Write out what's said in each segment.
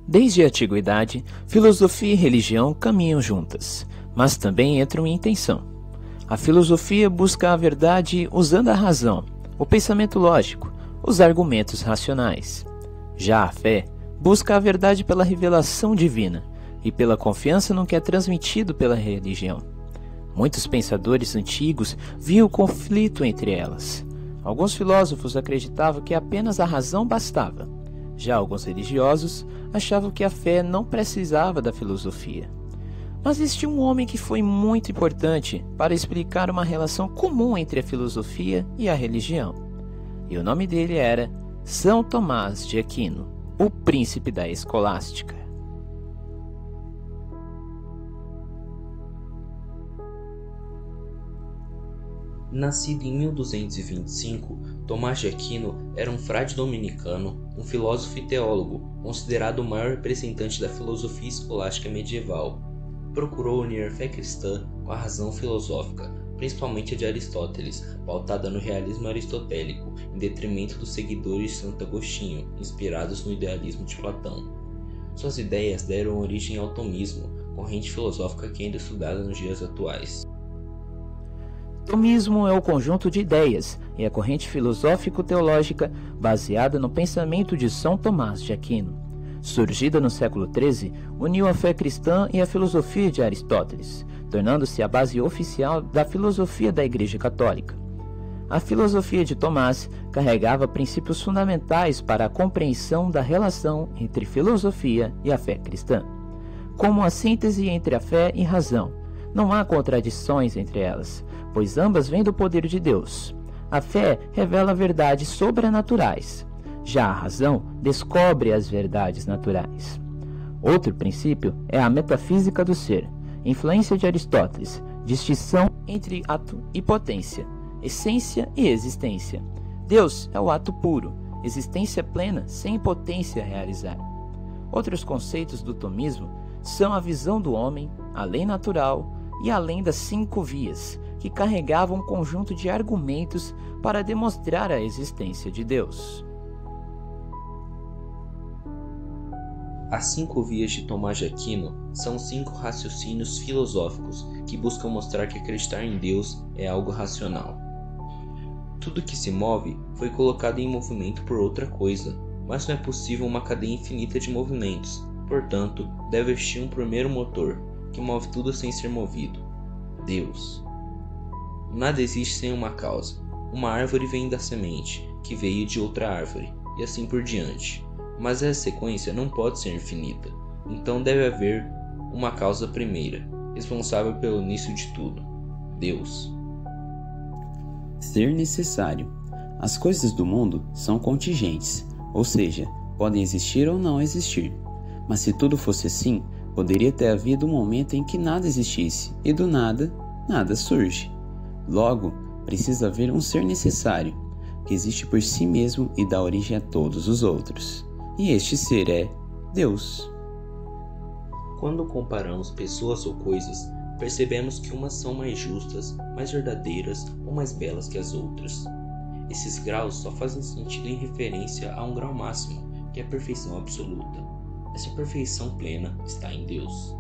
Desde a antiguidade, filosofia e religião caminham juntas, mas também entram em tensão. A filosofia busca a verdade usando a razão, o pensamento lógico, os argumentos racionais. Já a fé busca a verdade pela revelação divina e pela confiança no que é transmitido pela religião. Muitos pensadores antigos viam o conflito entre elas. Alguns filósofos acreditavam que apenas a razão bastava. Já alguns religiosos achavam que a fé não precisava da filosofia. Mas existia um homem que foi muito importante para explicar uma relação comum entre a filosofia e a religião. E o nome dele era São Tomás de Aquino, o príncipe da escolástica. Nascido em 1225, Tomás de Aquino era um frade dominicano, um filósofo e teólogo, considerado o maior representante da filosofia escolástica medieval. Procurou unir a fé cristã com a razão filosófica, principalmente a de Aristóteles, pautada no realismo aristotélico, em detrimento dos seguidores de Santo Agostinho, inspirados no idealismo de Platão. Suas ideias deram origem ao tomismo, corrente filosófica que ainda é estudada nos dias atuais. Tomismo é o conjunto de ideias e a corrente filosófico-teológica baseada no pensamento de São Tomás de Aquino. Surgida no século XIII, uniu a fé cristã e a filosofia de Aristóteles, tornando-se a base oficial da filosofia da Igreja Católica. A filosofia de Tomás carregava princípios fundamentais para a compreensão da relação entre filosofia e a fé cristã, como a síntese entre a fé e razão. Não há contradições entre elas, pois ambas vêm do poder de Deus. A fé revela verdades sobrenaturais. Já a razão descobre as verdades naturais. Outro princípio é a metafísica do ser, influência de Aristóteles, distinção entre ato e potência, essência e existência. Deus é o ato puro, existência plena sem potência a realizar. Outros conceitos do tomismo são a visão do homem, a lei natural e a lei das 5 vias, que carregavam um conjunto de argumentos para demonstrar a existência de Deus. As 5 vias de Tomás de Aquino são 5 raciocínios filosóficos que buscam mostrar que acreditar em Deus é algo racional. Tudo que se move foi colocado em movimento por outra coisa, mas não é possível uma cadeia infinita de movimentos. Portanto, deve existir um primeiro motor, que move tudo sem ser movido: Deus. Nada existe sem uma causa. Uma árvore vem da semente, que veio de outra árvore, e assim por diante. Mas essa sequência não pode ser infinita, então deve haver uma causa primeira, responsável pelo início de tudo: Deus. Ser necessário. As coisas do mundo são contingentes, ou seja, podem existir ou não existir. Mas se tudo fosse assim, poderia ter havido um momento em que nada existisse, e do nada, nada surge. Logo, precisa haver um ser necessário, que existe por si mesmo e dá origem a todos os outros. E este ser é Deus. Quando comparamos pessoas ou coisas, percebemos que umas são mais justas, mais verdadeiras ou mais belas que as outras. Esses graus só fazem sentido em referência a um grau máximo, que é a perfeição absoluta. Essa perfeição plena está em Deus.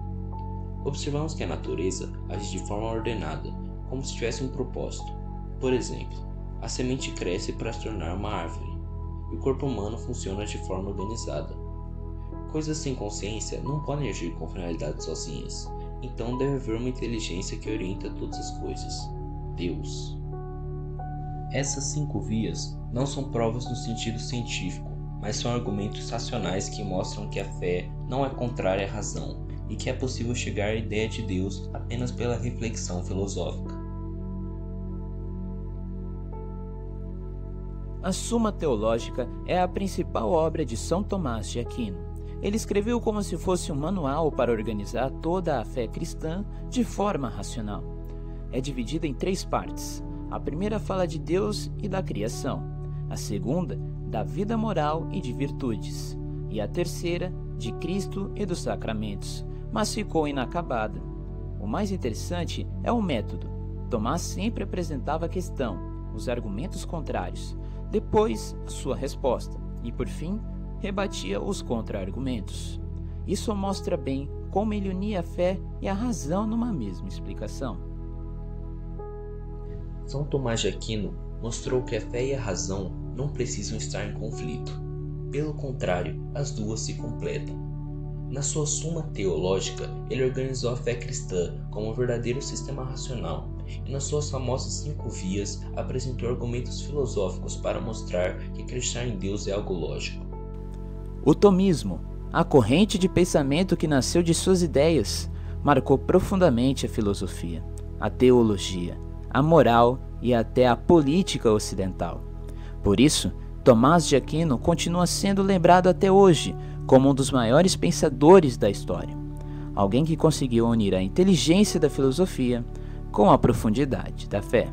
Observamos que a natureza age de forma ordenada, como se tivesse um propósito. Por exemplo, a semente cresce para se tornar uma árvore, e o corpo humano funciona de forma organizada. Coisas sem consciência não podem agir com finalidades sozinhas, então deve haver uma inteligência que orienta todas as coisas: Deus. Essas 5 vias não são provas no sentido científico, mas são argumentos racionais que mostram que a fé não é contrária à razão e que é possível chegar à ideia de Deus apenas pela reflexão filosófica. A Suma Teológica é a principal obra de São Tomás de Aquino. Ele escreveu como se fosse um manual para organizar toda a fé cristã de forma racional. É dividida em 3 partes. A primeira fala de Deus e da criação. A segunda, da vida moral e de virtudes. E a terceira, de Cristo e dos sacramentos, mas ficou inacabada. O mais interessante é o método. Tomás sempre apresentava a questão, os argumentos contrários, depois a sua resposta e, por fim, rebatia os contra-argumentos. Isso mostra bem como ele unia a fé e a razão numa mesma explicação. São Tomás de Aquino mostrou que a fé e a razão não precisam estar em conflito. Pelo contrário, as duas se completam. Na sua Suma Teológica, ele organizou a fé cristã como um verdadeiro sistema racional, e nas suas famosas 5 vias apresentou argumentos filosóficos para mostrar que acreditar em Deus é algo lógico. O tomismo, a corrente de pensamento que nasceu de suas ideias, marcou profundamente a filosofia, a teologia, a moral e até a política ocidental. Por isso, Tomás de Aquino continua sendo lembrado até hoje como um dos maiores pensadores da história, alguém que conseguiu unir a inteligência da filosofia com a profundidade da fé.